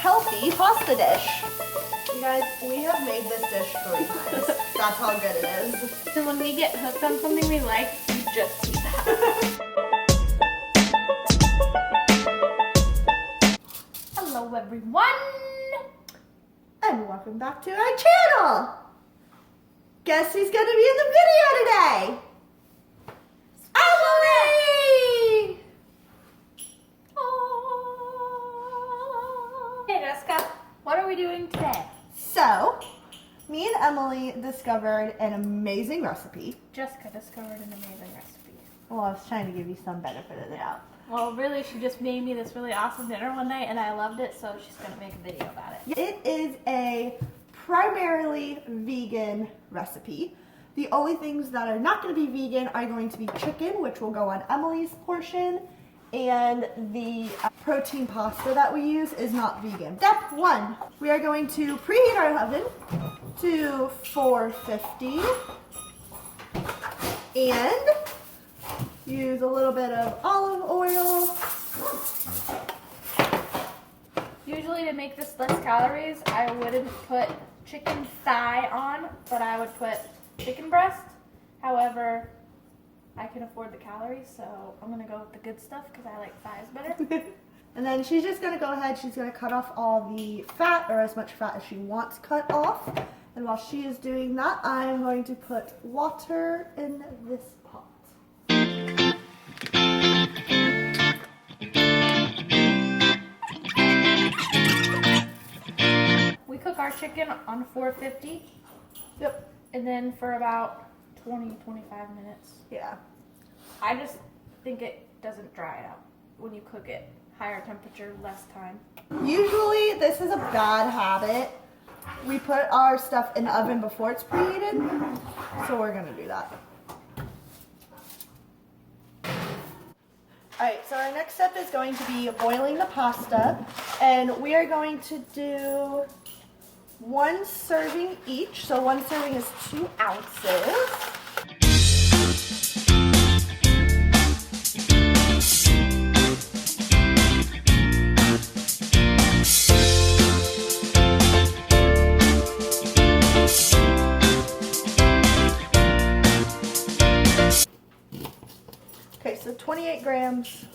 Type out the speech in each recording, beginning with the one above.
healthy pasta dish. You guys, we have made this dish 3 times. That's how good it is. So when we get hooked on something we like, we just do that. Hello everyone! And welcome back to our channel! Guess who's gonna be in the video today? Emily! Hey Jessica, what are we doing today? So, me and Emily discovered an amazing recipe. Jessica discovered an amazing recipe. Well, I was trying to give you some benefit of the doubt. Well, really, she just made me this really awesome dinner one night and I loved it, so she's gonna make a video about it. It is a primarily vegan recipe. The only things that are not going to be vegan are going to be chicken, which will go on Emily's portion, and the protein pasta that we use is not vegan. Step 1, we are going to preheat our oven to 450 and use a little bit of olive oil. Usually to make this less calories, I wouldn't put chicken thigh on, but I would put chicken breast. However, I can afford the calories, so I'm gonna go with the good stuff because I like thighs better. And then she's just gonna go ahead, she's gonna cut off all the fat, or as much fat as she wants cut off. And while she is doing that, I am going to put water in this pot. We cook our chicken on 450. Yep. And then for about 20-25 minutes. Yeah. I just think it doesn't dry out when you cook it. Higher temperature, less time. Usually this is a bad habit. We put our stuff in the oven before it's preheated, so we're gonna do that. Alright, so our next step is going to be boiling the pasta, and we are going to do 1 serving each, so 1 serving is 2 ounces. Okay, so 28 grams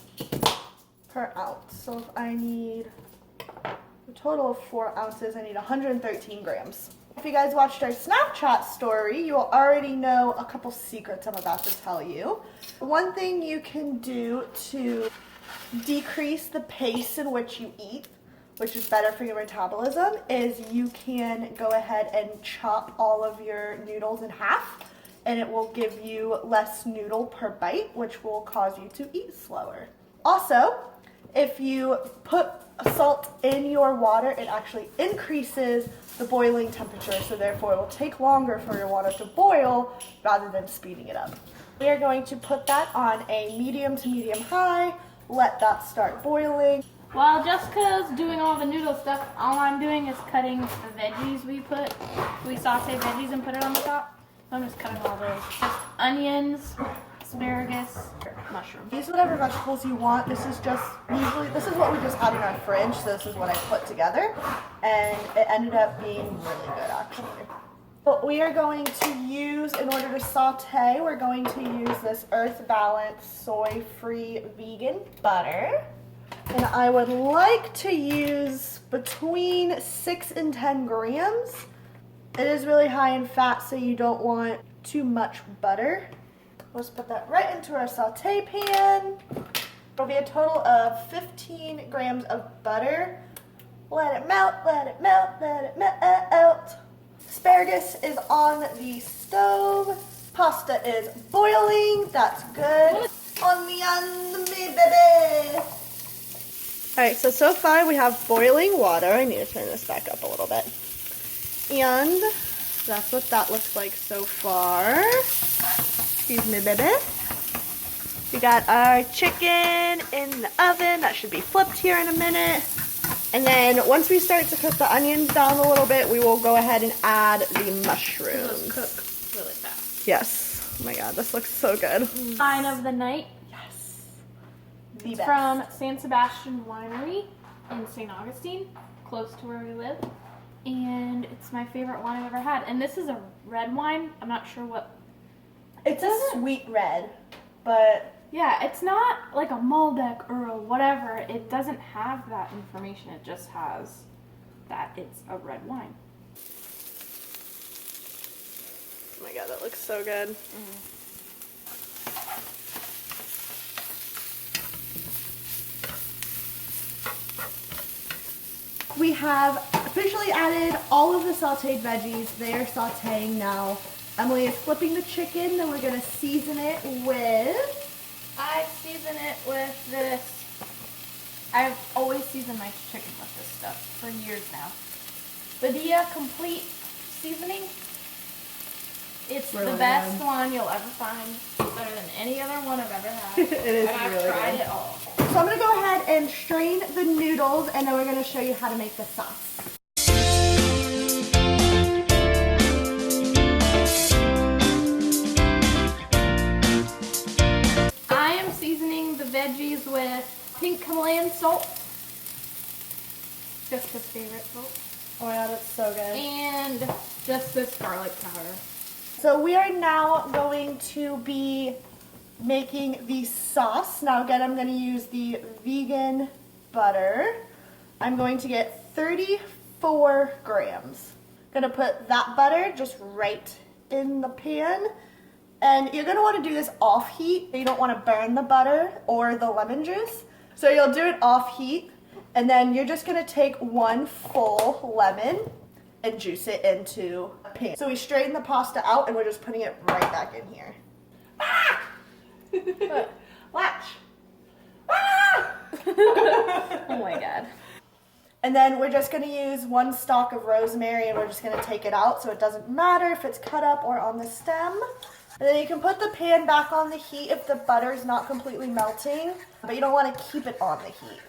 per ounce. So if I need a total of 4 ounces, I need 113 grams. If you guys watched our Snapchat story, you will already know a couple secrets I'm about to tell you. One thing you can do to decrease the pace in which you eat, which is better for your metabolism, is you can go ahead and chop all of your noodles in half, and it will give you less noodle per bite, which will cause you to eat slower. Also, if you put salt in your water, it actually increases the boiling temperature, so therefore it will take longer for your water to boil rather than speeding it up. We are going to put that on a medium to medium high, let that start boiling. While Jessica's doing all the noodle stuff, all I'm doing is cutting the veggies we saute veggies and put it on the top. I'm just cutting all those. Just onions, asparagus, mushrooms. Use whatever vegetables you want. This is what we just had in our fridge, so this is what I put together, and it ended up being really good actually. What we are going to use in order to saute, we're going to use this Earth Balance soy-free vegan butter. And I would like to use between 6 and 10 grams. It is really high in fat, so you don't want too much butter. Let's put that right into our saute pan. It'll be a total of 15 grams of butter. Let it melt, let it melt, let it melt. Asparagus is on the stove. Pasta is boiling. That's good. On me, baby. Alright, so far we have boiling water. I need to turn this back up a little bit. And that's what that looks like so far. Excuse me, baby. We got our chicken in the oven. That should be flipped here in a minute. And then once we start to cook the onions down a little bit, we will go ahead and add the mushrooms. Those cook really fast. Yes. Oh my god, this looks so good. Wine of the night. Yes. It's from San Sebastian Winery in St. Augustine. close to where we live. And it's my favorite wine I've ever had. And this is a red wine. I'm not sure what. It's a sweet red, but yeah, it's not like a Malbec or a whatever. It doesn't have that information. It just has that it's a red wine. oh my god, that looks so good. We have officially added all of the sauteed veggies. They are sauteing now. Emily is flipping the chicken, then we're gonna season it with... I season it with this. I've always seasoned my chicken with this stuff for years now. Barilla Complete Seasoning. It's Really the best good. one you'll ever find. Better than any other one I've ever had. It is and I've really tried good. it all. So I'm gonna go ahead and strain the noodles, and then we're gonna show you how to make the sauce. I am seasoning the veggies with pink Himalayan salt. Just his favorite salt. Oh my god, it's so good. And just this garlic powder. So we are now going to be making the sauce. Now again, I'm going to use the vegan butter. I'm going to get 34 grams. Going to put that butter just right in the pan. And you're going to want to do this off heat. You don't want to burn the butter or the lemon juice. So you'll do it off heat. And then you're just going to take one full lemon and juice it into a pan. So we strain the pasta out and we're just putting it right back in here. Ah! Latch. Ah! Oh my god. And then we're just going to use one stalk of rosemary and we're just going to take it out so it doesn't matter if it's cut up or on the stem. And then you can put the pan back on the heat if the butter is not completely melting, but you don't want to keep it on the heat.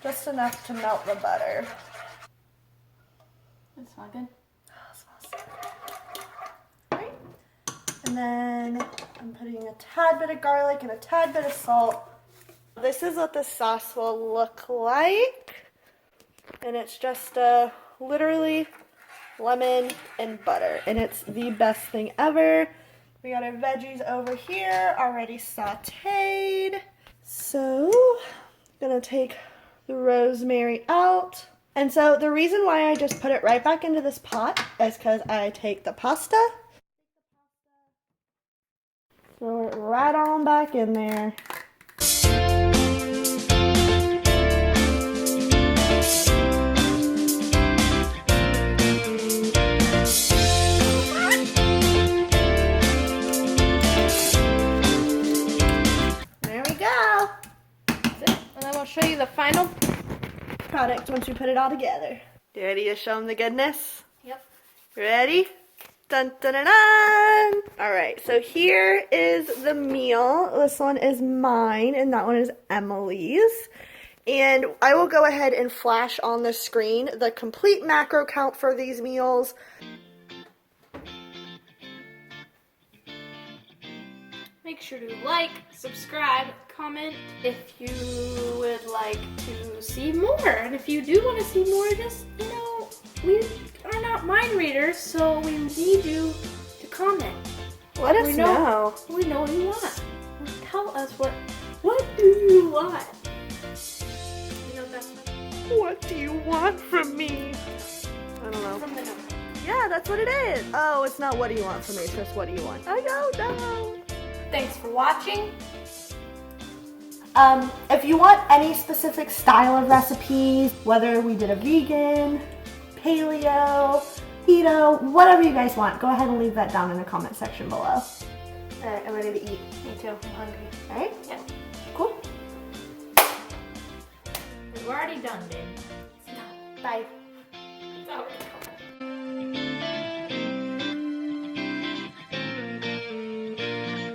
Just enough to melt the butter. That smells good. Right. And then I'm putting a tad bit of garlic and a tad bit of salt. This is what the sauce will look like. And it's just literally lemon and butter. And it's the best thing ever. We got our veggies over here already sauteed. So, gonna take the rosemary out. And so the reason why I just put it right back into this pot is because I take the pasta, throw it right on back in there. There we go. That's it. And then we'll show you the final Product once we put it all together. You ready to show them the goodness? Yep. Ready? Dun dun dun dun! Alright, so here is the meal. This one is mine and that one is Emily's. And I will go ahead and flash on the screen the complete macro count for these meals. Make sure to like, subscribe, comment if you would like to see more. And if you do want to see more, just, you know, we are not mind readers, so we need you to comment. Let us know. We know what you want. Tell us what do you want? You know that's What do you want from me? I don't know. from the note. Yeah, that's what it is. Oh, it's not what do you want from me, it's just what do you want. I don't know. Thanks for watching. If you want any specific style of recipes, whether we did a vegan, paleo, keto, whatever you guys want, go ahead and leave that down in the comment section below. Alright, I'm ready to eat. Me too. I'm hungry. Alright? Yeah. Cool. We're already done, babe. Bye. Stop.